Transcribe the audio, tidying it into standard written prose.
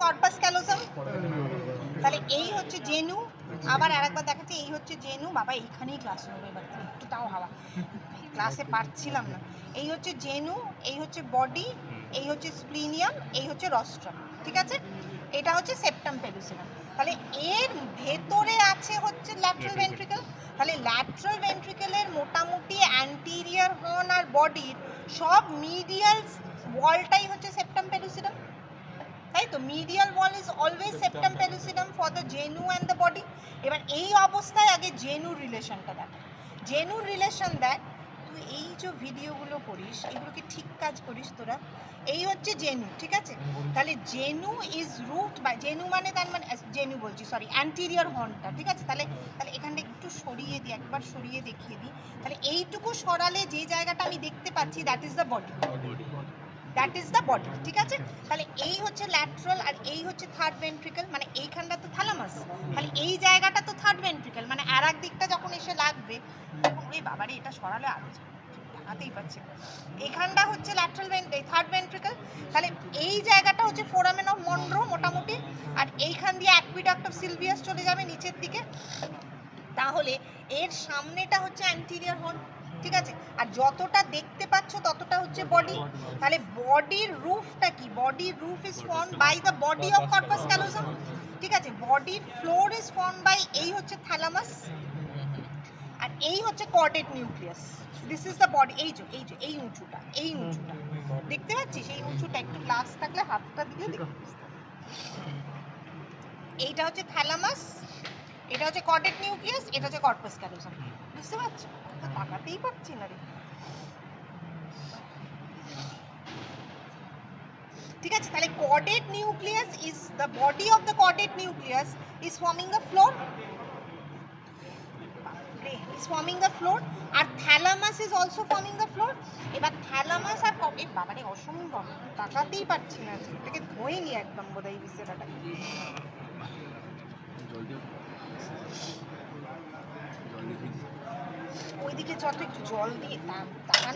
Corpus callosum. তাহলে এই হচ্ছে জেনু, আবার আরেকবার দেখাচ্ছি, এই হচ্ছে জেনু। বাবা এইখানেই ক্লাস নেবো এবার, একটু তাও হাওয়া, ক্লাসে পারছিলাম না। এই হচ্ছে জেনু, এই হচ্ছে বডি, এই হচ্ছে স্প্লিনিয়াম, এই হচ্ছে রস্ট্রাম, ঠিক আছে? এটা হচ্ছে সেপ্টাম পেলুসিনাম। তাহলে এর ভেতরে আছে হচ্ছে ল্যাটারাল ভেন্ট্রিকল। তাহলে ল্যাটারাল ভেন্ট্রিকলের মোটামুটি অ্যান্টিরিয়ার হর্ন আর বডির সব মিডিয়াল ওয়ালটাই হচ্ছে সেপ্টাম পেলুসিনাম, তাই তো? Medial wall is always septum pellucidum for the genu and the body. এবার এই অবস্থায় আগে জেনুর রিলেশনটা দেখ। জেনুর রিলেশন দেখ, তুই এই যে ভিডিওগুলো করিস এগুলোকে ঠিক কাজ করিস তোরা। এই হচ্ছে জেনু, ঠিক আছে? তাহলে জেনু ইজ রুট বাই, জেনু মানে তার মানে, জেনু বলছি সরি, অ্যান্টিরিয়র হর্নটা, ঠিক আছে? তাহলে তাহলে এখানটা একটু সরিয়ে দিই, একবার সরিয়ে দেখিয়ে দিই। তাহলে এইটুকু সরালে যে জায়গাটা আমি দেখতে পাচ্ছি that is the body, that is the body, ঠিক আছে? তাহলে এই হচ্ছে ল্যাটারাল আর এই হচ্ছে থার্ড ভেন্ট্রিকল, মানে এইখানটা তো থ্যালামাস, তাহলে এই জায়গাটা তো থার্ড ভেন্ট্রিকল, মানে আর এক দিকটা যখন এসে লাগবে তখন ওই বাবারে এটা সরালে আরো দেখাতেই পাচ্ছে। এখানটা হচ্ছে ল্যাটারাল থার্ড ভেন্ট্রিকল, তাহলে এই জায়গাটা হচ্ছে ফোরামেন অফ মনরো মোটামুটি, আর এইখান দিয়ে অ্যাকুইডাক্ট অফ সিলভিয়াস চলে যাবে নিচের দিকে। তাহলে এর সামনেটা হচ্ছে অ্যান্টিরিয়র হর্ন, ঠিক আছে? আর যতটা দেখতে পাচ্ছ ততটা হচ্ছে বডি। তাহলে বডির রুফটা কি? বডির roof is formed by the body of corpus callosum, ঠিক আছে? বডির ফ্লোর ইজ ফর্মড বাই, এই হচ্ছে থ্যালামাস আর এই হচ্ছে chordate nucleus. This is the body. এই যে এই যে এই উঁচুটা, এই উঁচুটা দেখতে পাচ্ছিস? এই উঁচুটা একটু গ্লাস থাকলে হাতটা দিয়ে এইটা হচ্ছে থ্যালামাস, এটা হচ্ছে কর্ডেট নিউক্লিয়াস, এটা হচ্ছে কর্পাস ক্যালোসাম। বুঝতে পারছো? তাকাতেই পাচ্ছি না রে, ঠিক আছে? তাহলে caudate nucleus is the body of the caudate nucleus is forming the floor, is forming the floor, আর thalamus is also forming the floor. এবার থ্যালামাস আর এই বাবারে অসম্ভব, তাকাতেই পাচ্ছি না, এটাকে ধোয়নি একদম বোধহয় এই বিষয়টা। ওইদিকে যত একটু জল দিয়ে তাকানো